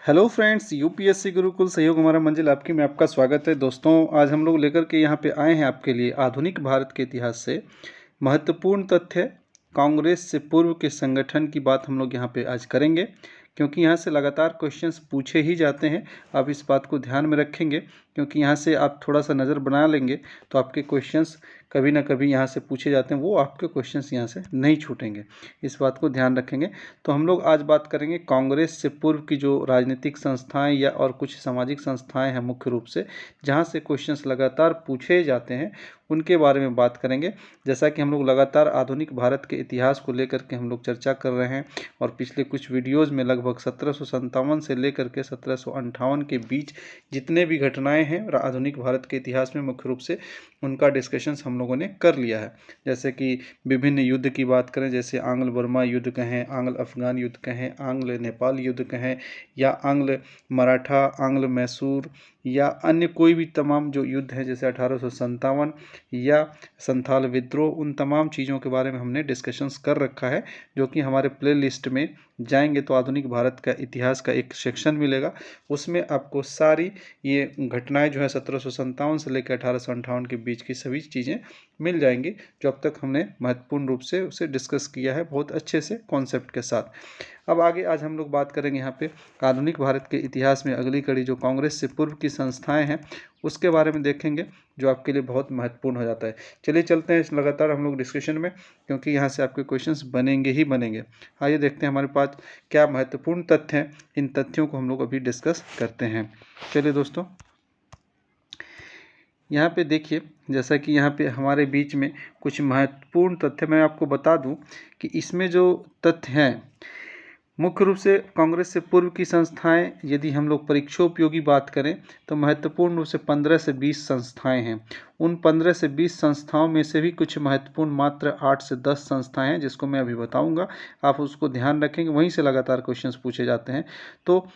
Hello friends, UPSC Gurukul सहयोग हमारा मंजिल आपकी में आपका स्वागत है। दोस्तों, आज हम लोग लेकर के यहाँ पे आए हैं आपके लिए आधुनिक भारत के इतिहास से महत्वपूर्ण तथ्य कांग्रेस से पूर्व के संगठन की बात हम लोग यहाँ पे आज करेंगे, क्योंकि यहाँ से लगातार क्वेश्चंस पूछे ही जाते हैं। आप इस बात को ध्यान में रखेंगे, क्योंकि यहाँ से आप थोड़ा सा नज़र बना लेंगे तो आपके क्वेश्चंस कभी ना कभी यहाँ से पूछे जाते हैं, वो आपके क्वेश्चंस यहाँ से नहीं छूटेंगे। इस बात को ध्यान रखेंगे। तो हम लोग आज बात करेंगे कांग्रेस से पूर्व की जो राजनीतिक संस्थाएं या और कुछ सामाजिक संस्थाएं हैं, मुख्य रूप से जहाँ से क्वेश्चंस लगातार पूछे जाते हैं उनके बारे में बात करेंगे। जैसा कि हम लोग लगातार आधुनिक भारत के इतिहास को लेकर के हम लोग चर्चा कर रहे हैं, और पिछले कुछ वीडियोज़ में लगभग 1757 से लेकर के 1758 के बीच जितने भी घटनाएं हैं आधुनिक भारत के इतिहास में, मुख्य रूप से उनका डिस्कशंस हम लोगों ने कर लिया है। जैसे कि विभिन्न युद्ध की बात करें, जैसे आंग्ल बर्मा युद्ध कहें, आंग्ल अफगान युद्ध कहें, आंग्ल नेपाल युद्ध कहें, या आंग्ल मराठा, आंग्ल मैसूर, या अन्य कोई भी तमाम जो युद्ध हैं, जैसे 1857 या संथाल विद्रोह, उन तमाम चीज़ों के बारे में हमने डिस्कशंस कर रखा है, जो कि हमारे प्ले लिस्ट में जाएंगे तो आधुनिक भारत का इतिहास का एक सेक्शन मिलेगा। उसमें आपको सारी ये घटनाएं जो है 1757 से लेकर 1858 के बीच की सभी चीज़ें मिल जाएंगी, जो अब तक हमने महत्वपूर्ण रूप से उसे डिस्कस किया है बहुत अच्छे से कॉन्सेप्ट के साथ। अब आगे आज हम लोग बात करेंगे यहाँ पे आधुनिक भारत के इतिहास में अगली कड़ी जो कांग्रेस से पूर्व की संस्थाएं हैं उसके बारे में देखेंगे, जो आपके लिए बहुत महत्वपूर्ण हो जाता है। चलिए चलते हैं लगातार हम लोग डिस्कशन में, क्योंकि यहाँ से आपके क्वेश्चंस बनेंगे ही बनेंगे। आइए देखते हैं हमारे पास क्या महत्वपूर्ण तथ्य हैं, इन तथ्यों को हम लोग अभी डिस्कस करते हैं। चलिए दोस्तों, यहाँ पे देखिए, जैसा कि यहाँ पे हमारे बीच में कुछ महत्वपूर्ण तथ्य मैं आपको बता दूं कि इसमें जो तथ्य हैं, मुख्य रूप से कांग्रेस से पूर्व की संस्थाएं, यदि हम लोग परीक्षा उपयोगी बात करें तो महत्वपूर्ण रूप से 15 से 20 संस्थाएं हैं। उन 15 से 20 संस्थाओं में से भी कुछ महत्वपूर्ण मात्र 8 से 10 संस्थाएं हैं, जिसको मैं अभी बताऊंगा। आप उसको ध्यान रखेंगे, वहीं से लगातार क्वेश्चंस पूछे जाते हैं। तो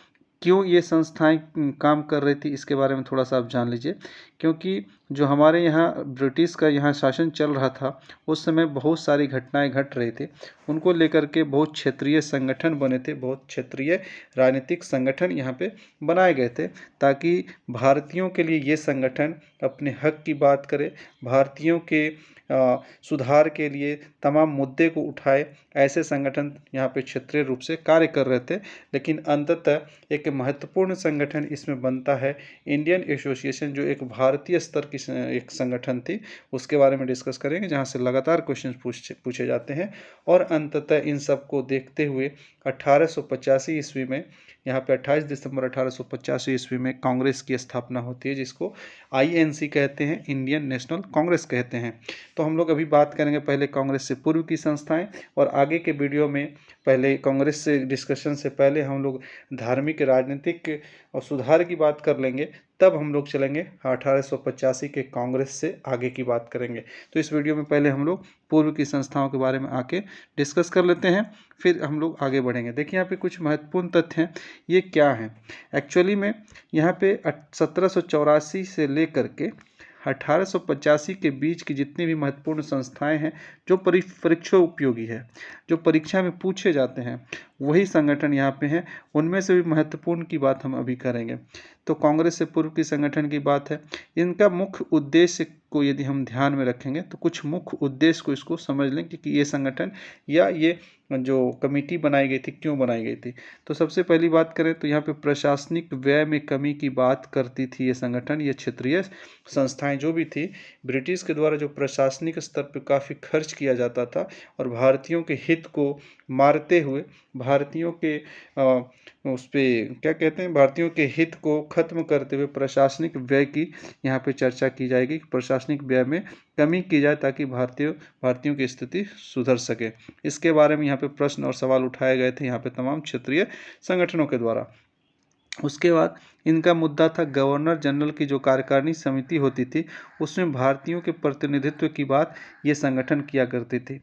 क्यों ये संस्थाएं काम कर रही थी, इसके बारे में थोड़ा सा आप जान लीजिए। क्योंकि जो हमारे यहाँ ब्रिटिश का यहाँ शासन चल रहा था, उस समय बहुत सारी घटनाएं घट रही थी। उनको लेकर के बहुत क्षेत्रीय संगठन बने थे, बहुत क्षेत्रीय राजनीतिक संगठन यहाँ पे बनाए गए थे, ताकि भारतीयों के लिए ये संगठन अपने हक की बात करे, भारतीयों के सुधार के लिए तमाम मुद्दे को उठाए। ऐसे संगठन यहाँ पे क्षेत्रीय रूप से कार्य कर रहे थे। लेकिन अंततः एक महत्वपूर्ण संगठन इसमें बनता है इंडियन एसोसिएशन, जो एक भारतीय स्तर की एक संगठन थी। उसके बारे में डिस्कस करेंगे, जहाँ से लगातार क्वेश्चन पूछे जाते हैं। और अंततः इन सब को देखते हुए 1885 ईस्वी में, यहाँ पे 28 दिसंबर 1885 ईस्वी में कांग्रेस की स्थापना होती है, जिसको आईएनसी कहते हैं, इंडियन नेशनल कांग्रेस कहते हैं। तो हम लोग अभी बात करेंगे पहले कांग्रेस से पूर्व की संस्थाएं, और आगे के वीडियो में पहले कांग्रेस से डिस्कशन से पहले हम लोग धार्मिक, राजनीतिक और सुधार की बात कर लेंगे। तब हम लोग चलेंगे 1885 के कांग्रेस से आगे की बात करेंगे। तो इस वीडियो में पहले हम लोग पूर्व की संस्थाओं के बारे में आके डिस्कस कर लेते हैं, फिर हम लोग आगे बढ़ेंगे। देखिए यहाँ पे कुछ महत्वपूर्ण तथ्य हैं, ये क्या हैं एक्चुअली में। यहाँ पे 1784 से लेकर के 1885 के बीच की जितनी भी महत्वपूर्ण संस्थाएं हैं, जो परीक्षा उपयोगी है, जो परीक्षा में पूछे जाते हैं, वही संगठन यहाँ पे हैं। उनमें से भी महत्वपूर्ण की बात हम अभी करेंगे। तो कांग्रेस से पूर्व की संगठन की बात है, इनका मुख्य उद्देश्य को यदि हम ध्यान में रखेंगे तो कुछ मुख्य उद्देश्य को इसको समझ लें कि ये संगठन या ये जो कमेटी बनाई गई थी क्यों बनाई गई थी। तो सबसे पहली बात करें तो यहाँ पे प्रशासनिक व्यय में कमी की बात करती थी ये संगठन। ये क्षेत्रीय संस्थाएं जो भी थी, ब्रिटिश के द्वारा जो प्रशासनिक स्तर पर काफ़ी खर्च किया जाता था, और भारतीयों के हित को मारते हुए, भारतीयों के उस पर क्या कहते हैं, भारतीयों के हित को खत्म करते हुए प्रशासनिक व्यय की यहाँ पे चर्चा की जाएगी। प्रशासनिक व्यय में कमी की जाए ताकि भारतीयों की स्थिति सुधर सके। इसके बारे में यहाँ पे प्रश्न और सवाल उठाए गए थे यहाँ पे तमाम क्षेत्रीय संगठनों के द्वारा। उसके बाद इनका मुद्दा था गवर्नर जनरल की जो कार्यकारिणी समिति होती थी उसमें भारतीयों के प्रतिनिधित्व की बात ये संगठन किया करते थे।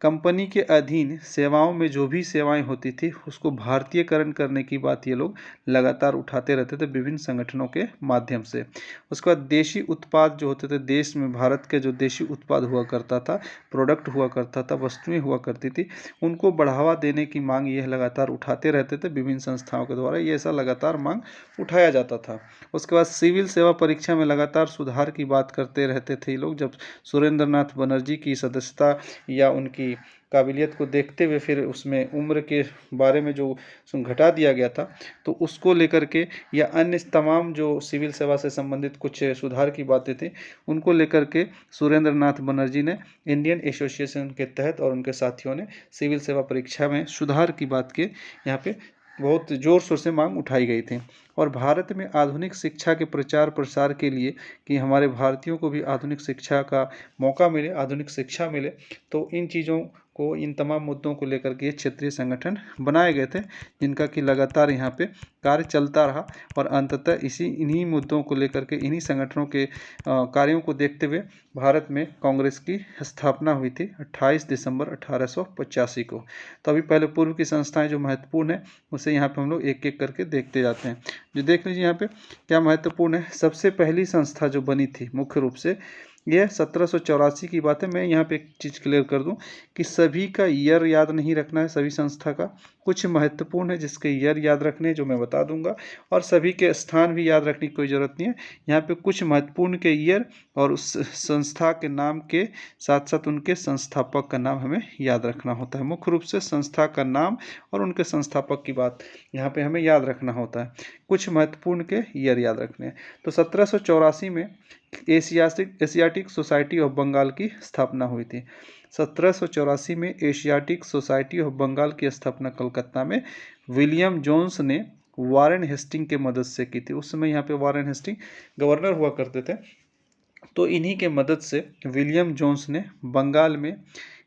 कंपनी के अधीन सेवाओं में जो भी सेवाएं होती थी उसको भारतीयकरण करने की बात ये लोग लगातार उठाते रहते थे विभिन्न संगठनों के माध्यम से। उसके बाद देशी उत्पाद जो होते थे, देश में भारत के जो देशी उत्पाद हुआ करता था, प्रोडक्ट हुआ करता था, वस्तुएं हुआ करती थी, उनको बढ़ावा देने की मांग यह लगातार उठाते रहते थे विभिन्न संस्थाओं के द्वारा। ये ऐसा लगातार मांग उठाया जाता था। उसके बाद सिविल सेवा परीक्षा में लगातार सुधार की बात करते रहते थे ये लोग। जब सुरेंद्र नाथ बनर्जी की सदस्यता या उनकी काबिलियत को देखते हुए फिर उसमें उम्र के बारे में जो घटा दिया गया था, तो उसको लेकर के या अन्य तमाम जो सिविल सेवा से संबंधित कुछ सुधार की बातें थी उनको लेकर के सुरेंद्र नाथ बनर्जी ने इंडियन एसोसिएशन के तहत और उनके साथियों ने सिविल सेवा परीक्षा में सुधार की बात के यहाँ पे बहुत जोर शोर से मांग उठाई गई थी। और भारत में आधुनिक शिक्षा के प्रचार प्रसार के लिए कि हमारे भारतीयों को भी आधुनिक शिक्षा का मौका मिले, आधुनिक शिक्षा मिले, तो इन चीज़ों को, इन तमाम मुद्दों को लेकर के क्षेत्रीय संगठन बनाए गए थे जिनका कि लगातार यहाँ पे कार्य चलता रहा। और अंततः इन्हीं मुद्दों को लेकर के, इन्हीं संगठनों के कार्यों को देखते हुए भारत में कांग्रेस की स्थापना हुई थी 28 दिसंबर 1885 को। तो अभी पहले पूर्व की संस्थाएं जो महत्वपूर्ण है उसे यहाँ पे हम लोग एक एक करके देखते जाते हैं। जो देख लीजिए यहाँ पे क्या महत्वपूर्ण है। सबसे पहली संस्था जो बनी थी मुख्य रूप से यह 1784 की बात है। मैं यहाँ पे एक चीज़ क्लियर कर दूं कि सभी का ईयर याद नहीं रखना है, सभी संस्था का कुछ महत्वपूर्ण है जिसके ईयर याद रखने जो मैं बता दूंगा, और सभी के स्थान भी याद रखने की कोई ज़रूरत नहीं है। यहाँ पे कुछ महत्वपूर्ण के ईयर और उस संस्था के नाम के साथ साथ उनके संस्थापक का नाम हमें याद रखना होता है। मुख्य रूप से संस्था का नाम और उनके संस्थापक की बात यहाँ पे हमें याद रखना होता है। कुछ महत्वपूर्ण के ईयर याद रखने हैं। तो 1784 में एशियाटिक सोसाइटी ऑफ बंगाल की स्थापना हुई थी। 1784 में एशियाटिक सोसाइटी ऑफ बंगाल की स्थापना कलकत्ता में विलियम जोन्स ने वारेन हेस्टिंग के मदद से की थी। उस समय यहाँ पे वारेन हेस्टिंग गवर्नर हुआ करते थे, तो इन्हीं के मदद से विलियम जोन्स ने बंगाल में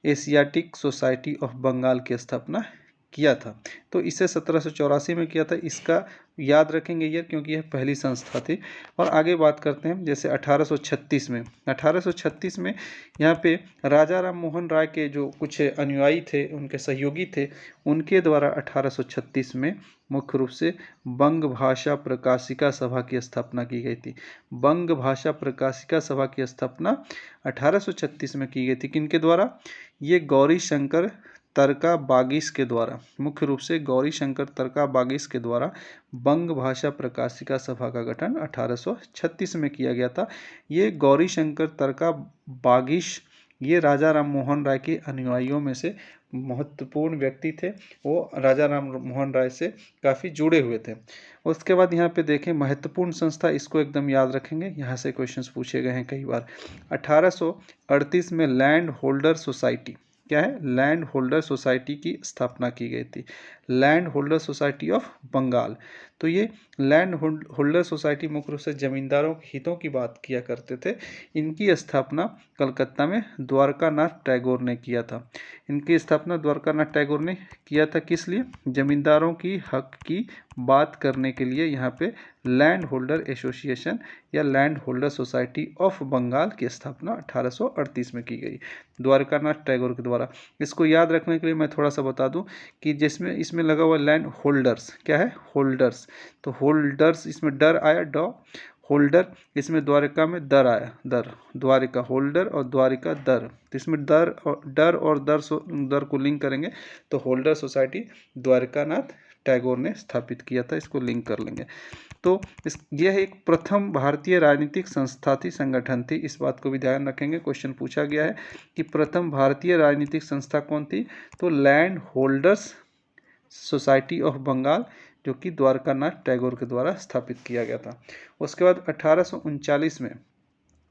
एशियाटिक सोसाइटी ऑफ बंगाल की स्थापना किया था। तो इसे 1784 में किया था, इसका याद रखेंगे ये क्योंकि यह पहली संस्था थी। और आगे बात करते हैं जैसे 1836 में यहाँ पे राजा राम मोहन राय के जो कुछ अनुयायी थे, उनके सहयोगी थे, उनके द्वारा 1836 में मुख्य रूप से बंग भाषा प्रकाशिका सभा की स्थापना की गई थी। बंग भाषा प्रकाशिका सभा की स्थापना 1836 में की गई थी। किनके द्वारा? ये गौरी शंकर तरका बागीस के द्वारा, मुख्य रूप से गौरी शंकर तरका बागीस के द्वारा बंग भाषा प्रकाशिका सभा का गठन 1836 में किया गया था। ये गौरी शंकर तरका बागीस ये राजा राम मोहन राय के अनुयायियों में से महत्वपूर्ण व्यक्ति थे। वो राजा राम मोहन राय से काफ़ी जुड़े हुए थे। उसके बाद यहाँ पे देखें महत्वपूर्ण संस्था, इसको एकदम याद रखेंगे, यहाँ से क्वेश्चंस पूछे गए हैं कई बार। 1838 में लैंड होल्डर सोसाइटी, क्या है? लैंड होल्डर सोसाइटी की स्थापना की गई थी। Land holder society of Bengal. तो ये लैंड होल्डर सोसाइटी मुख्य रूप से जमींदारों के हितों की बात किया करते थे। इनकी स्थापना कलकत्ता में द्वारकानाथ टैगोर ने किया था। इनकी स्थापना द्वारकानाथ टैगोर ने किया था। किस लिए? जमींदारों की हक की बात करने के लिए यहाँ पे लैंड होल्डर एसोसिएशन या land holder society of Bengal की स्थापना 1838 में की गई द्वारकानाथ टैगोर के द्वारा। इसको याद रखने के लिए मैं थोड़ा सा बता दूं कि जिसमें इसमें लगा हुआ लैंड होल्डर्स, क्या है? होल्डर्स। तो होल्डर्स, इसमें डर आया, ड होल्डर, इसमें द्वारिका में दर आया, दर, द्वारिका होल्डर और द्वारिका दर। तो इसमें डर और दर को लिंक करेंगे तो होल्डर सोसाइटी द्वारकानाथ टैगोर ने स्थापित किया था। इसको लिंक कर लेंगे। तो यह एक प्रथम भारतीय राजनीतिक संस्था थी, संगठन थी। इस बात को भी ध्यान रखेंगे, क्वेश्चन पूछा गया है कि प्रथम भारतीय राजनीतिक संस्था कौन थी? तो land holders society of Bengal, जो कि द्वारकानाथ टैगोर के द्वारा स्थापित किया गया था। उसके बाद 1839 में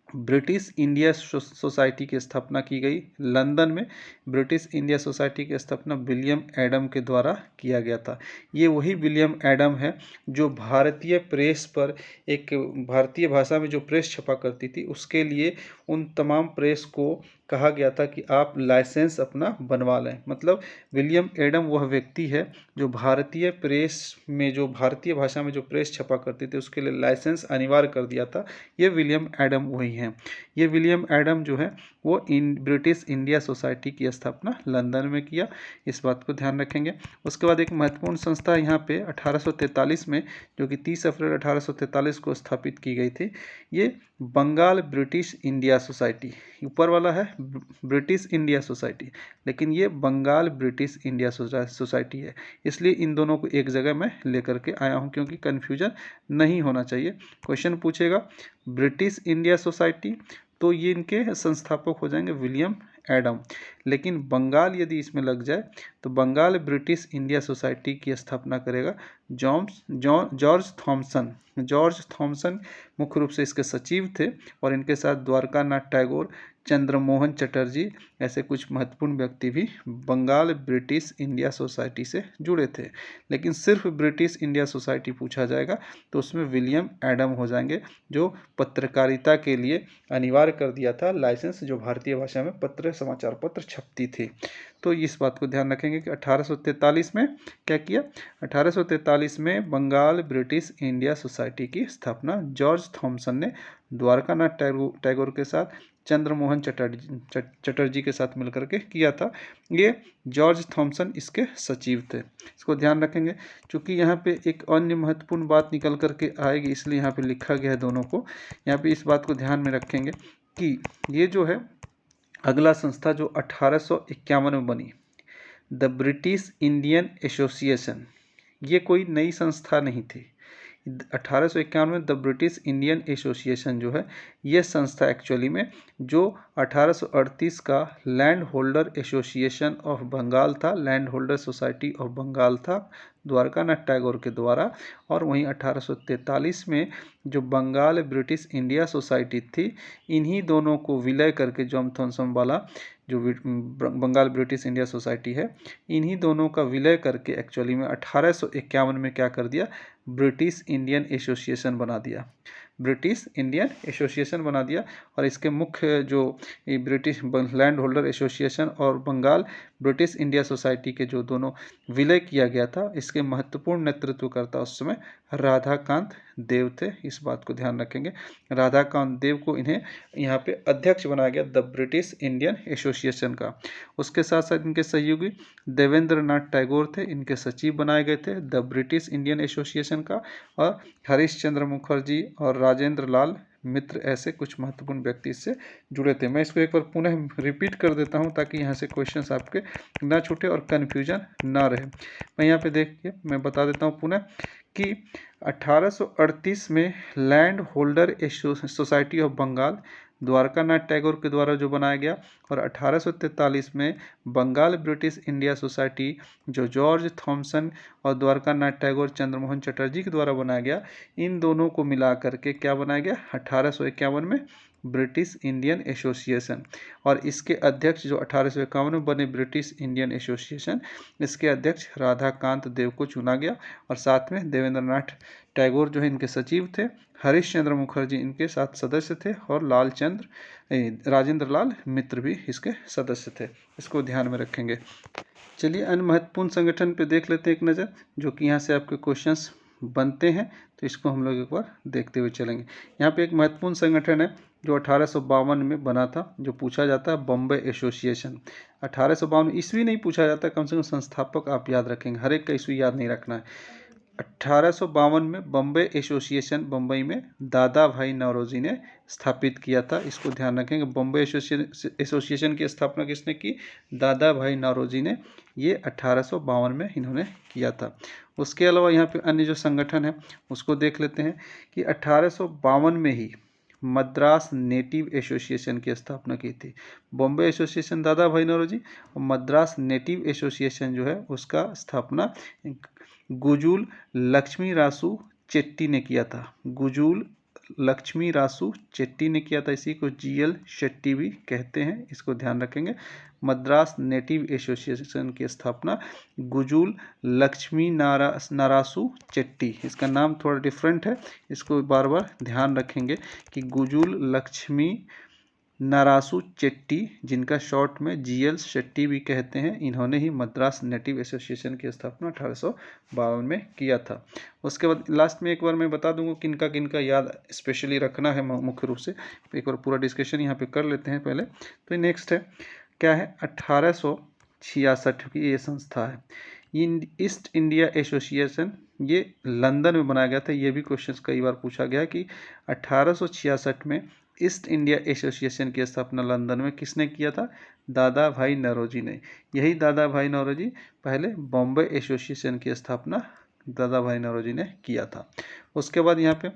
ब्रिटिश इंडिया सोसाइटी की स्थापना की गई लंदन में। ब्रिटिश इंडिया सोसाइटी की स्थापना विलियम एडम के द्वारा किया गया था। ये वही विलियम एडम है जो भारतीय प्रेस पर, एक भारतीय भाषा में जो प्रेस छपा करती थी, उसके लिए उन तमाम प्रेस को कहा गया था कि आप लाइसेंस अपना बनवा लें। मतलब विलियम एडम वह व्यक्ति है जो भारतीय प्रेस में, जो भारतीय भाषा में जो प्रेस छपा करती थी उसके लिए लाइसेंस अनिवार्य कर दिया था। ये विलियम एडम वही हैं। ये विलियम एडम जो है वो ब्रिटिश इंडिया सोसाइटी की स्थापना लंदन में किया, इस बात को ध्यान रखेंगे। उसके बाद एक महत्वपूर्ण संस्था यहाँ पे 1843 में, जो कि 30 अप्रैल 1843 को स्थापित की गई थी, ये बंगाल ब्रिटिश इंडिया सोसाइटी। ऊपर वाला है ब्रिटिश इंडिया सोसाइटी, लेकिन ये बंगाल ब्रिटिश इंडिया सोसाइटी है, इसलिए इन दोनों को एक जगह मैं लेकर के आया हूँ क्योंकि कन्फ्यूजन नहीं होना चाहिए। क्वेश्चन पूछेगा ब्रिटिश इंडिया सोसाइटी, तो ये इनके संस्थापक हो जाएंगे विलियम एडम, लेकिन बंगाल यदि इसमें लग जाए तो बंगाल ब्रिटिश इंडिया सोसाइटी की स्थापना करेगा जॉर्ज थॉमसन। जॉर्ज थॉमसन मुख्य रूप से इसके सचिव थे और इनके साथ द्वारकानाथ टैगोर, चंद्रमोहन चटर्जी, ऐसे कुछ महत्वपूर्ण व्यक्ति भी बंगाल ब्रिटिश इंडिया सोसाइटी से जुड़े थे। लेकिन सिर्फ ब्रिटिश इंडिया सोसाइटी पूछा जाएगा तो उसमें विलियम एडम हो जाएंगे, जो पत्रकारिता के लिए अनिवार्य कर दिया था लाइसेंस, जो भारतीय भाषा में पत्र समाचार पत्र छपती थी। तो इस बात को ध्यान रखेंगे कि 1843 में क्या किया, 1843 में बंगाल ब्रिटिश इंडिया सोसाइटी की स्थापना जॉर्ज थॉमसन ने द्वारकानाथ टैगोर के साथ, चंद्रमोहन चटर्जी के साथ मिलकर के किया था। ये जॉर्ज थॉमसन इसके सचिव थे, इसको ध्यान रखेंगे। चूंकि यहाँ पे एक अन्य महत्वपूर्ण बात निकल करके आएगी, इसलिए यहाँ पे लिखा गया है दोनों को। यहाँ पे इस बात को ध्यान में रखेंगे कि ये जो है अगला संस्था जो 1851 में बनी, द ब्रिटिश इंडियन एसोसिएशन, ये कोई नई संस्था नहीं थी। 1851 में द ब्रिटिश इंडियन एसोसिएशन जो है ये संस्था एक्चुअली में जो 1838 का land holder association of Bengal था, land holder society of Bengal था द्वारकानाथ टैगोर के द्वारा, और वहीं 1843 में जो बंगाल ब्रिटिश इंडिया सोसाइटी थी, इन्हीं दोनों को विलय करके जॉन थॉमसन वाला जो बंगाल ब्रिटिश इंडिया सोसाइटी है, इन्हीं दोनों का विलय करके एक्चुअली में 1851 में क्या कर दिया, ब्रिटिश इंडियन एसोसिएशन बना दिया, ब्रिटिश इंडियन एसोसिएशन बना दिया। और इसके मुख्य जो ब्रिटिश लैंड होल्डर एसोसिएशन और बंगाल ब्रिटिश इंडिया सोसाइटी के जो दोनों विलय किया गया था, इसके महत्वपूर्ण नेतृत्वकर्ता उस समय राधाकांत देव थे, इस बात को ध्यान रखेंगे। राधाकांत देव को इन्हें यहाँ पे अध्यक्ष बनाया गया द ब्रिटिश इंडियन एसोसिएशन का। उसके साथ साथ इनके सहयोगी देवेंद्र नाथ टैगोर थे, इनके सचिव बनाए गए थे द ब्रिटिश इंडियन एसोसिएशन का, और हरीश चंद्र मुखर्जी और राजेंद्र लाल मित्र ऐसे कुछ महत्वपूर्ण व्यक्ति इससे जुड़े थे। मैं इसको एक बार पुनः रिपीट कर देता हूं ताकि यहाँ से क्वेश्चंस आपके ना छूटे और कन्फ्यूजन ना रहे। मैं यहाँ पे देखिए मैं बता देता हूँ पुनः कि 1838 में land holder society of Bengal Dwarkanath Tagore के द्वारा जो बनाया गया, और 1843 में बंगाल ब्रिटिश इंडिया सोसाइटी जो जॉर्ज थॉमसन और द्वारकानाथ टैगोर चंद्रमोहन चटर्जी के द्वारा बनाया गया, इन दोनों को मिला करके क्या बनाया गया 1851 में ब्रिटिश इंडियन एसोसिएशन। और इसके अध्यक्ष जो 1851 में बने ब्रिटिश इंडियन एसोसिएशन, इसके अध्यक्ष राधाकांत देव को चुना गया, और साथ में देवेंद्र नाथ टैगोर जो है इनके सचिव थे, हरीश चंद्र मुखर्जी इनके साथ सदस्य थे, और राजेंद्र लाल मित्र भी इसके सदस्य थे, इसको ध्यान में रखेंगे। चलिए अन्य महत्वपूर्ण संगठन पे देख लेते हैं एक नज़र, जो कि यहाँ से आपके क्वेश्चंस बनते हैं, तो इसको हम लोग एक बार देखते हुए चलेंगे। यहाँ पे एक महत्वपूर्ण संगठन है जो 1852 में बना था, जो पूछा जाता है बॉम्बे एसोसिएशन। 1852 ईस्वी नहीं पूछा जाता, कम से कम संस्थापक आप याद रखेंगे, हर एक का ईस्वी याद नहीं रखना है। 1852 में बॉम्बे एसोसिएशन बम्बई में दादा भाई नौरोजी ने स्थापित किया था, इसको ध्यान रखेंगे। बॉम्बे एसोसिएशन की स्थापना किसने की, दादा भाई नौरोजी ने, ये 1852 में इन्होंने किया था। उसके अलावा यहाँ पे अन्य जो संगठन है उसको देख लेते हैं कि 1852 में ही मद्रास नेटिव एसोसिएशन की स्थापना की थी। बॉम्बे एसोसिएशन दादा भाई नौरोजी, और मद्रास नेटिव एसोसिएशन जो है उसका स्थापना गुजुल लक्ष्मी रासू चेट्टी ने किया था। गुजुल लक्ष्मी रासू चेट्टी ने किया था, इसी को जीएल शेट्टी भी कहते हैं, इसको ध्यान रखेंगे। मद्रास नेटिव एसोसिएशन की स्थापना गुजुल लक्ष्मी नारासू चेट्टी, इसका नाम थोड़ा डिफरेंट है, इसको बार बार ध्यान रखेंगे कि गुजुल लक्ष्मी नारासू चेट्टी, जिनका शॉर्ट में GL शेट्टी भी कहते हैं, इन्होंने ही मद्रास नेटिव एसोसिएशन की स्थापना 1852 में किया था। उसके बाद लास्ट में एक बार मैं बता दूंगा किनका किनका याद स्पेशली रखना है मुख्य रूप से, एक बार पूरा डिस्कशन यहाँ पे कर लेते हैं पहले। तो नेक्स्ट है क्या है, 1866 की ये संस्था है ईस्ट इंडिया एसोसिएशन, ये लंदन में बनाया गया था। ये भी क्वेश्चन कई बार पूछा गया कि 1866 में ईस्ट इंडिया एसोसिएशन की स्थापना लंदन में किसने किया था, दादा भाई नौरोजी ने। यही दादा भाई नौरोजी पहले बॉम्बे एसोसिएशन की स्थापना दादा भाई नौरोजी ने किया था। उसके बाद यहाँ पे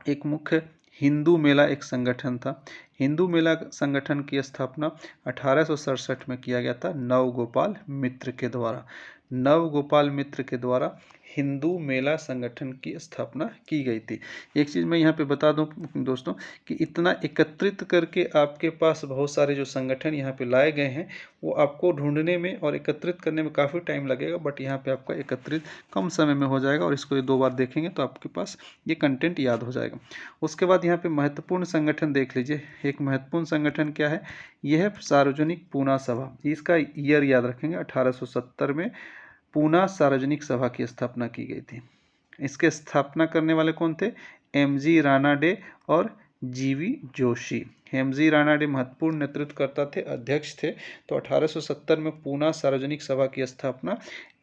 एक मुख्य हिंदू मेला एक संगठन था। हिंदू मेला संगठन की स्थापना 1867 में किया गया था नवगोपाल मित्र के द्वारा। नवगोपाल मित्र के द्वारा हिंदू मेला संगठन की स्थापना की गई थी। एक चीज़ मैं यहाँ पे बता दूं दोस्तों कि इतना एकत्रित करके आपके पास बहुत सारे जो संगठन यहाँ पे लाए गए हैं वो आपको ढूंढने में और एकत्रित करने में काफ़ी टाइम लगेगा, बट यहाँ पे आपका एकत्रित कम समय में हो जाएगा और इसको 2 बार देखेंगे तो आपके पास ये कंटेंट याद हो जाएगा। उसके बाद यहाँ पे महत्वपूर्ण संगठन देख लीजिए। एक महत्वपूर्ण संगठन क्या है, यह है सार्वजनिक पूना सभा। इसका ईयर याद रखेंगे, 1870 में पूना सार्वजनिक सभा की स्थापना की गई थी। इसके स्थापना करने वाले कौन थे, MG रानाडे और GV जोशी। MG रानाडे महत्वपूर्ण नेतृत्वकर्ता थे, अध्यक्ष थे। तो 1870 में पूना सार्वजनिक सभा की स्थापना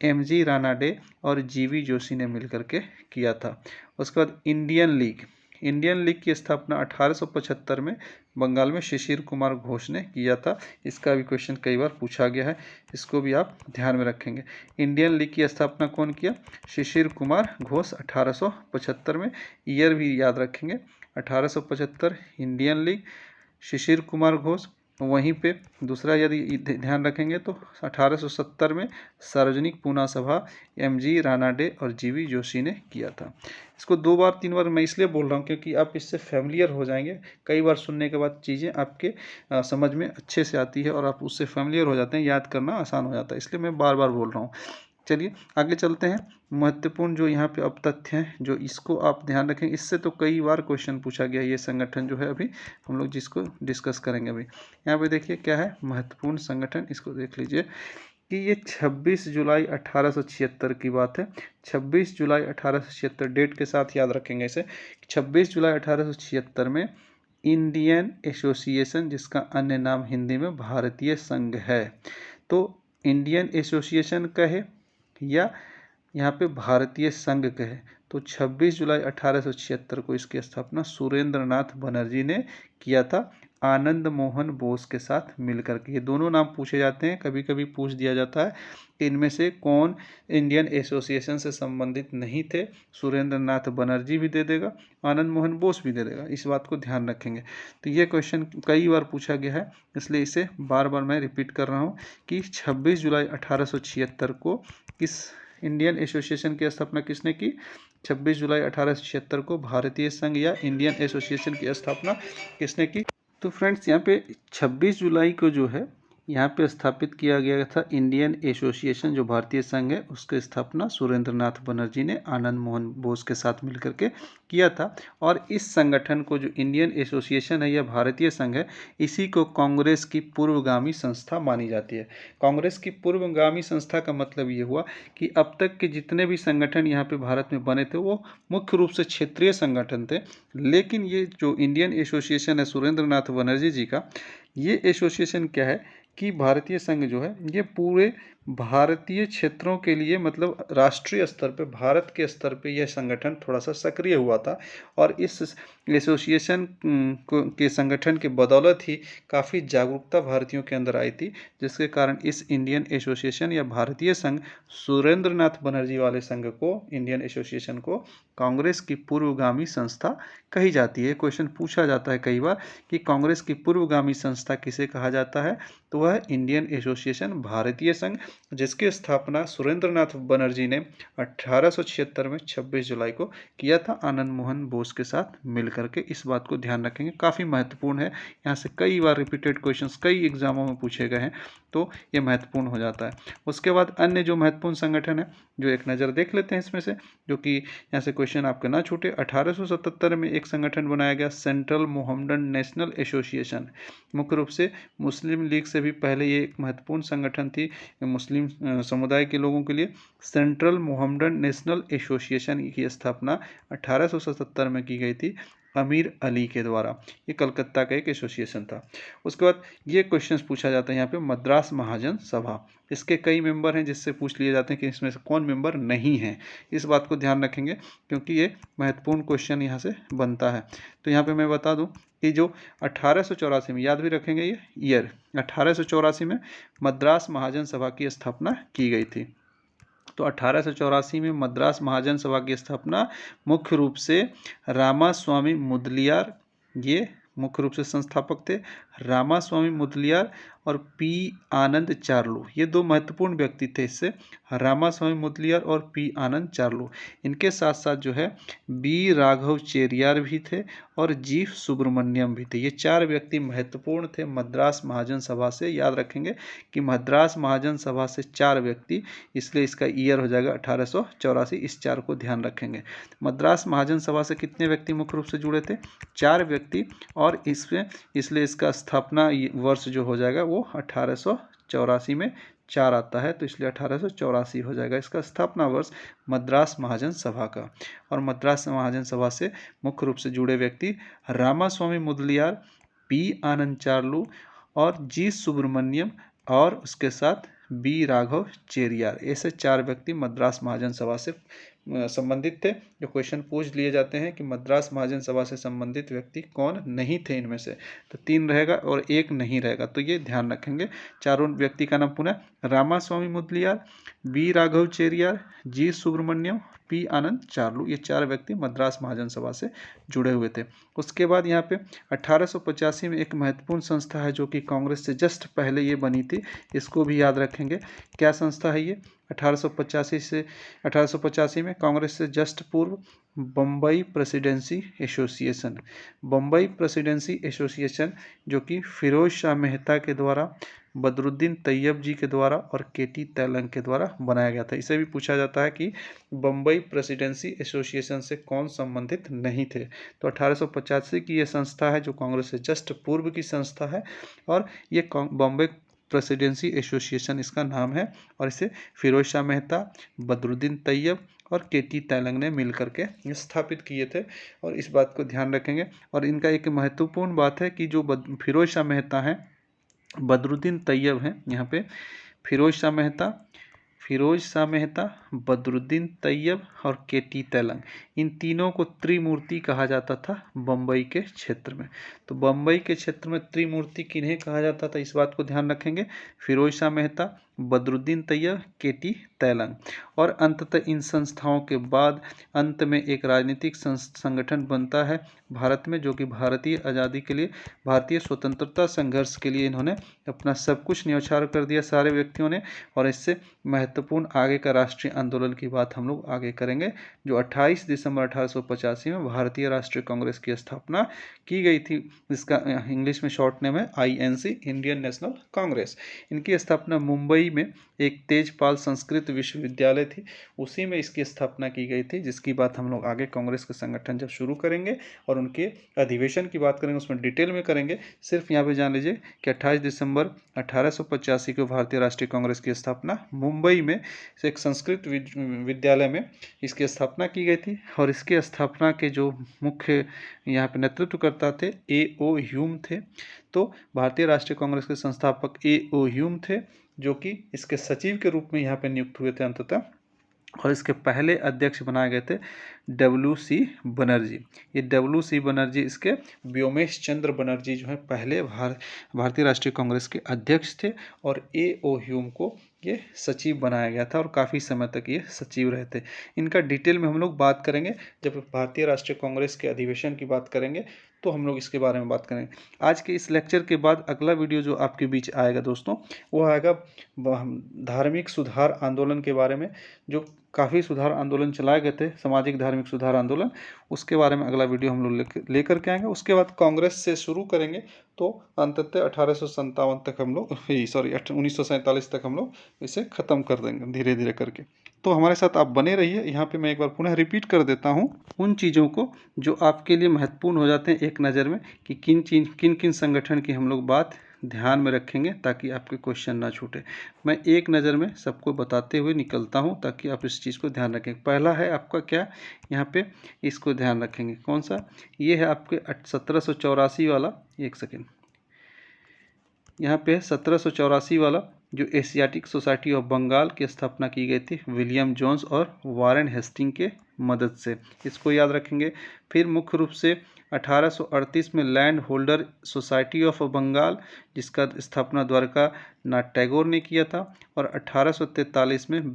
MG रानाडे और GV जोशी ने मिलकर के किया था। उसके बाद इंडियन लीग की स्थापना 1875 में बंगाल में शिशिर कुमार घोष ने किया था। इसका भी क्वेश्चन कई बार पूछा गया है, इसको भी आप ध्यान में रखेंगे। इंडियन लीग की स्थापना कौन किया, शिशिर कुमार घोष 1875 में। ईयर भी याद रखेंगे, 1875 इंडियन लीग, शिशिर कुमार घोष। वहीं पे दूसरा यदि ध्यान रखेंगे तो 1870 में सार्वजनिक पूना सभा MG रानाडे और GV जोशी ने किया था। इसको 2 बार 3 बार मैं इसलिए बोल रहा हूँ क्योंकि आप इससे फैमिलियर हो जाएंगे। कई बार सुनने के बाद चीज़ें आपके समझ में अच्छे से आती है और आप उससे फैमिलियर हो जाते हैं, याद करना आसान हो जाता है, इसलिए मैं बार बार बोल रहा हूँ। चलिए आगे चलते हैं। महत्वपूर्ण जो यहाँ पे अब तथ्य हैं जो इसको आप ध्यान रखें, इससे तो कई बार क्वेश्चन पूछा गया ये संगठन जो है अभी हम लोग जिसको डिस्कस करेंगे अभी। यहाँ पे देखिए क्या है महत्वपूर्ण संगठन, इसको देख लीजिए कि ये 26 जुलाई 1876 की बात है। 26 जुलाई 1876 डेट के साथ याद रखेंगे इसे। 26 जुलाई 1876 में इंडियन एसोसिएशन, जिसका अन्य नाम हिंदी में भारतीय संघ है, तो इंडियन एसोसिएशन कहे या यहाँ पे भारतीय संघ कहे, तो 26 जुलाई 1876 को इसकी स्थापना सुरेंद्र नाथ बनर्जी ने किया था आनंद मोहन बोस के साथ मिलकर के। ये दोनों नाम पूछे जाते हैं, कभी कभी पूछ दिया जाता है कि इनमें से कौन इंडियन एसोसिएशन से संबंधित नहीं थे। सुरेंद्र नाथ बनर्जी भी दे देगा, आनंद मोहन बोस भी दे देगा, इस बात को ध्यान रखेंगे। तो ये क्वेश्चन कई बार पूछा गया है, इसलिए इसे बार बार मैं रिपीट कर रहा हूँ कि 26 जुलाई 1876 को किस इंडियन एसोसिएशन की स्थापना किसने की, 26 जुलाई 1876 को भारतीय संघ या इंडियन एसोसिएशन की स्थापना किसने की। तो फ्रेंड्स यहाँ पे 26 जुलाई को जो है यहाँ पे स्थापित किया गया था इंडियन एसोसिएशन, जो भारतीय संघ है, उसकी स्थापना सुरेंद्र नाथ बनर्जी ने आनंद मोहन बोस के साथ मिलकर के किया था। और इस संगठन को जो इंडियन एसोसिएशन है या भारतीय संघ है, इसी को कांग्रेस की पूर्वगामी संस्था मानी जाती है। कांग्रेस की पूर्वगामी संस्था का मतलब ये हुआ कि अब तक के जितने भी संगठन यहाँ पे भारत में बने थे वो मुख्य रूप से क्षेत्रीय संगठन थे, लेकिन ये जो इंडियन एसोसिएशन है सुरेंद्र नाथ बनर्जी जी का, ये एसोसिएशन क्या है कि भारतीय संघ जो है ये पूरे भारतीय क्षेत्रों के लिए, मतलब राष्ट्रीय स्तर पे, भारत के स्तर पे यह संगठन थोड़ा सा सक्रिय हुआ था। और इस एसोसिएशन के संगठन के बदौलत ही काफ़ी जागरूकता भारतीयों के अंदर आई थी, जिसके कारण इस इंडियन एसोसिएशन या भारतीय संघ, सुरेंद्र नाथ बनर्जी वाले संघ को, इंडियन एसोसिएशन को कांग्रेस की पूर्वगामी संस्था कही जाती है। क्वेश्चन पूछा जाता है कई बार कि कांग्रेस की पूर्वगामी संस्था किसे कहा जाता है, तो वह इंडियन एसोसिएशन, भारतीय संघ जिसकी स्थापना सुरेंद्रनाथ बनर्जी ने 1876 में 26 जुलाई को किया था आनंद मोहन बोस के साथ मिलकर के। इस बात को ध्यान रखेंगे, काफ़ी महत्वपूर्ण है। यहाँ से कई बार रिपीटेड क्वेश्चंस कई एग्जामों में पूछे गए हैं, तो ये महत्वपूर्ण हो जाता है। उसके बाद अन्य जो महत्वपूर्ण संगठन है, जो एक नज़र देख लेते हैं इसमें से, जो कि यहाँ से क्वेश्चन आपके ना छूटे। 1877 में एक संगठन बनाया गया, सेंट्रल मोहम्मडन नेशनल एसोसिएशन। मुख्य रूप से मुस्लिम लीग से भी पहले ये एक महत्वपूर्ण संगठन थी मुस्लिम समुदाय के लोगों के लिए। सेंट्रल मोहम्मडन नेशनल एसोसिएशन की स्थापना 1877 में की गई थी अमीर अली के द्वारा। ये कलकत्ता का एक एसोसिएशन था। उसके बाद ये क्वेश्चंस पूछा जाता है यहाँ पे, मद्रास महाजन सभा, इसके कई मेंबर हैं जिससे पूछ लिए जाते हैं कि इसमें से कौन मेंबर नहीं है। इस बात को ध्यान रखेंगे क्योंकि ये महत्वपूर्ण क्वेश्चन यहाँ से बनता है। तो यहाँ पे मैं बता दूं कि जो 1884 में, याद भी रखेंगे ये ईयर, 1884 में मद्रास महाजन सभा की स्थापना की गई थी। तो 1884 में मद्रास महाजन सभा की स्थापना मुख्य रूप से रामास्वामी मुदलियार, ये मुख्य रूप से संस्थापक थे, रामास्वामी मुदलियार और पी आनंद चार्लू, ये दो महत्वपूर्ण व्यक्ति थे इससे, रामास्वामी मुदलियार और पी आनंद चार्लू। इनके साथ साथ जो है बी राघव चेरियार भी थे और जी सुब्रमण्यम भी थे। ये चार व्यक्ति महत्वपूर्ण थे मद्रास महाजन सभा से। याद रखेंगे कि मद्रास महाजन सभा से चार व्यक्ति, इसलिए इसका ईयर हो जाएगा 1884। इस चार को ध्यान रखेंगे। मद्रास महाजन सभा से कितने व्यक्ति मुख्य रूप से जुड़े थे? चार व्यक्ति, और इसमें इसलिए इसका स्थापना वर्ष जो हो जाएगा वो 1884 में 4 आता है, तो इसलिए 1884 हो जाएगा इसका स्थापना वर्ष मद्रास महाजन सभा का। और मद्रास महाजन सभा से मुख्य रूप से जुड़े व्यक्ति रामास्वामी मुदलियार, पी आनंद चार्लू और जी सुब्रमण्यम और उसके साथ बी राघव चेरियार, ऐसे चार व्यक्ति मद्रास महाजन सभा से संबंधित थे। जो क्वेश्चन पूछ लिए जाते हैं कि मद्रास महाजन सभा से संबंधित व्यक्ति कौन नहीं थे इनमें से, तो 3 रहेगा और 1 नहीं रहेगा, तो ये ध्यान रखेंगे। चारों व्यक्ति का नाम पुनः, रामास्वामी मुदलियार, बी राघव चेरियार, जी सुब्रमण्यम, पी आनंद चार्लू, ये 4 व्यक्ति मद्रास महाजन सभा से जुड़े हुए थे। उसके बाद यहाँ पे 1885 में एक महत्वपूर्ण संस्था है जो कि कांग्रेस से जस्ट पहले ये बनी थी, इसको भी याद रखेंगे। क्या संस्था है ये? 1885 में कांग्रेस से जस्ट पूर्व Bombay presidency association, Bombay presidency association जो कि फिरोज शाह मेहता के द्वारा, बदरुद्दीन तैयब जी के द्वारा और केटी तैलंग के द्वारा बनाया गया था। इसे भी पूछा जाता है कि बम्बई प्रेसिडेंसी एसोसिएशन से कौन संबंधित नहीं थे। तो 1885 की ये संस्था है जो कांग्रेस से जस्ट पूर्व की संस्था है, और ये बम्बई प्रेसिडेंसी एसोसिएशन इसका नाम है, और इसे फिरोज शाह मेहता, बदरुद्दीन तैयब और केटी तैलंग ने मिलकर के स्थापित किए थे, और इस बात को ध्यान रखेंगे। और इनका एक महत्वपूर्ण बात है कि जो फिरोज शाह मेहता हैं, बदरुद्दीन तैयब हैं, यहाँ पे फिरोज शाह मेहता, बदरुद्दीन तैयब और केटी तैलंग, इन तीनों को त्रिमूर्ति कहा जाता था बम्बई के क्षेत्र में। तो बम्बई के क्षेत्र में त्रिमूर्ति किन्हें कहा जाता था, इस बात को ध्यान रखेंगे। फिरोज शाह मेहता, बदरुद्दीन तैयब, केटी तैलंग। और अंततः इन संस्थाओं के बाद अंत में एक राजनीतिक संगठन बनता है भारत में, जो कि भारतीय आज़ादी के लिए, भारतीय स्वतंत्रता संघर्ष के लिए इन्होंने अपना सब कुछ न्यौछावर कर दिया सारे व्यक्तियों ने। और इससे महत्वपूर्ण आगे का राष्ट्रीय आंदोलन की बात हम लोग आगे करेंगे, जो 28 दिसंबर 1885 में भारतीय राष्ट्रीय कांग्रेस की स्थापना की गई थी। इसका इंग्लिश में शॉर्ट नेम है INC, इंडियन नेशनल कांग्रेस। इनकी स्थापना मुंबई में एक तेजपाल संस्कृत विश्वविद्यालय थी, उसी में इसकी स्थापना की गई थी, जिसकी बात हम लोग आगे कांग्रेस के संगठन जब शुरू करेंगे और उनके अधिवेशन की बात करेंगे उसमें डिटेल में करेंगे। सिर्फ यहाँ पे जान लीजिए कि 28 दिसंबर 1885 को भारतीय राष्ट्रीय कांग्रेस की स्थापना मुंबई में एक संस्कृत विद्यालय में इसकी स्थापना की गई थी। और इसके स्थापना के जो मुख्य यहाँ पे नेतृत्वकर्ता थे A.O. ह्यूम थे। तो भारतीय राष्ट्रीय कांग्रेस के संस्थापक A.O. ह्यूम थे, जो कि इसके सचिव के रूप में यहाँ पे नियुक्त हुए थे अंततः। और इसके पहले अध्यक्ष बनाए गए थे W.C. बनर्जी। ये W.C. बनर्जी, इसके व्योमेश चंद्र बनर्जी जो है पहले भारतीय राष्ट्रीय कांग्रेस के अध्यक्ष थे, और A.O. ह्यूम को ये सचिव बनाया गया था और काफ़ी समय तक ये सचिव रहे थे। इनका डिटेल में हम लोग बात करेंगे जब भारतीय राष्ट्रीय कांग्रेस के अधिवेशन की बात करेंगे, तो हम लोग इसके बारे में बात करेंगे। आज के इस लेक्चर के बाद अगला वीडियो जो आपके बीच आएगा दोस्तों, वो आएगा धार्मिक सुधार आंदोलन के बारे में। जो काफ़ी सुधार आंदोलन चलाए गए थे, सामाजिक धार्मिक सुधार आंदोलन, उसके बारे में अगला वीडियो हम लोग लेकर के आएंगे। उसके बाद कांग्रेस से शुरू करेंगे, तो अंततः 1857 तक हम लोग 1947 तक हम लोग इसे ख़त्म कर देंगे धीरे धीरे करके। तो हमारे साथ आप बने रहिए। यहाँ पे मैं एक बार पुनः रिपीट कर देता हूँ उन चीज़ों को जो आपके लिए महत्वपूर्ण हो जाते हैं एक नज़र में, कि किन किन संगठन की हम लोग बात ध्यान में रखेंगे ताकि आपके क्वेश्चन ना छूटे। मैं एक नज़र में सबको बताते हुए निकलता हूं ताकि आप इस चीज़ को ध्यान रखें। पहला है आपका क्या, यहाँ पे इसको ध्यान रखेंगे, कौन सा, ये है आपके 1784 वाला, एक सेकेंड, यहाँ पे 1784 वाला जो एशियाटिक सोसाइटी ऑफ बंगाल की स्थापना की गई थी विलियम जोन्स और वारेन हेस्टिंग के मदद से, इसको याद रखेंगे। फिर मुख्य रूप से 1838 में land holder society of Bengal, जिसका स्थापना द्वारका नाथ टैगोर ने किया था। और 1843 में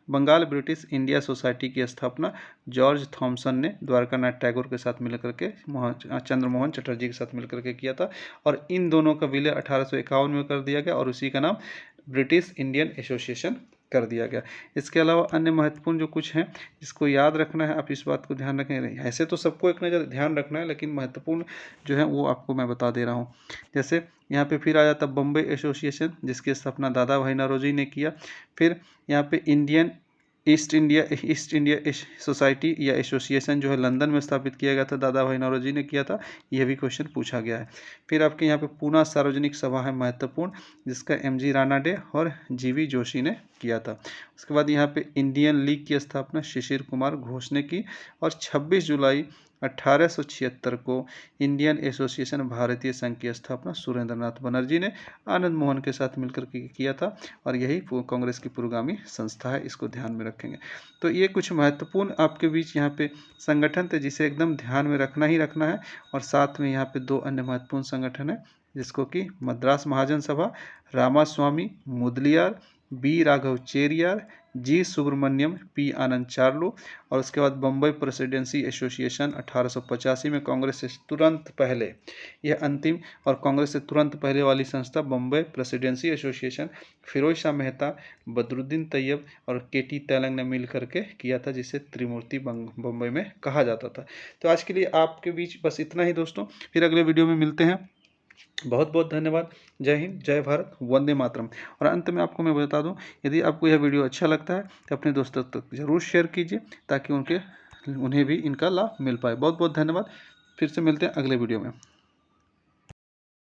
बंगाल ब्रिटिश इंडिया सोसाइटी की स्थापना जॉर्ज थॉमसन ने द्वारका नाथ टैगोर के साथ मिलकर के चंद्रमोहन चटर्जी के साथ मिलकर के किया था। और इन दोनों का विलय 1851 में कर दिया गया और उसी का नाम ब्रिटिश इंडियन एसोसिएशन कर दिया गया। इसके अलावा अन्य महत्वपूर्ण जो कुछ हैं जिसको याद रखना है, आप इस बात को ध्यान रखें। ऐसे तो सबको एक नज़र ध्यान रखना है, लेकिन महत्वपूर्ण जो है वो आपको मैं बता दे रहा हूँ। जैसे यहाँ पे फिर आ जाता बम्बई एसोसिएशन, जिसकी स्थापना दादा भाई नौरोजी ने किया। फिर यहाँ पे ईस्ट इंडिया सोसाइटी या एसोसिएशन जो है लंदन में स्थापित किया गया था, दादा भाई नौरोजी ने किया था। यह भी क्वेश्चन पूछा गया है। फिर आपके यहाँ पे पूना सार्वजनिक सभा है महत्वपूर्ण, जिसका MG रानाडे और GV जोशी ने किया था। उसके बाद यहाँ पे इंडियन लीग की स्थापना शिशिर कुमार घोष ने की। और 26 जुलाई 1876 को इंडियन एसोसिएशन भारतीय संघ की स्थापना सुरेंद्र नाथ बनर्जी ने आनंद मोहन के साथ मिलकर के किया था। और यही कांग्रेस की पुरोगामी संस्था है, इसको ध्यान में रखेंगे। तो ये कुछ महत्वपूर्ण आपके बीच यहाँ पे संगठन थे जिसे एकदम ध्यान में रखना ही रखना है। और साथ में यहाँ पे दो अन्य महत्वपूर्ण संगठन है, जिसको कि मद्रास महाजन सभा, Ramaswamy Mudaliar, B Raghav चेरियार, G Subramaniam, P आनंद चार्लो। और उसके बाद बम्बई प्रेसिडेंसी एसोसिएशन 1885 में कांग्रेस से तुरंत पहले, यह अंतिम और कांग्रेस से तुरंत पहले वाली संस्था बम्बई प्रेसिडेंसी एसोसिएशन फिरोज शाह मेहता, बदरुद्दीन तैयब और KT तेलंग ने मिल करके किया था, जिसे त्रिमूर्ति बम्बई में कहा जाता था। तो आज के लिए आपके बीच बस इतना ही दोस्तों, फिर अगले वीडियो में मिलते हैं। बहुत बहुत धन्यवाद। जय हिंद, जय भारत, वंदे मातरम। और अंत में आपको मैं बता दूं, यदि आपको यह वीडियो अच्छा लगता है तो अपने दोस्तों तक जरूर शेयर कीजिए ताकि उन्हें भी इनका लाभ मिल पाए। बहुत बहुत धन्यवाद। फिर से मिलते हैं अगले वीडियो में।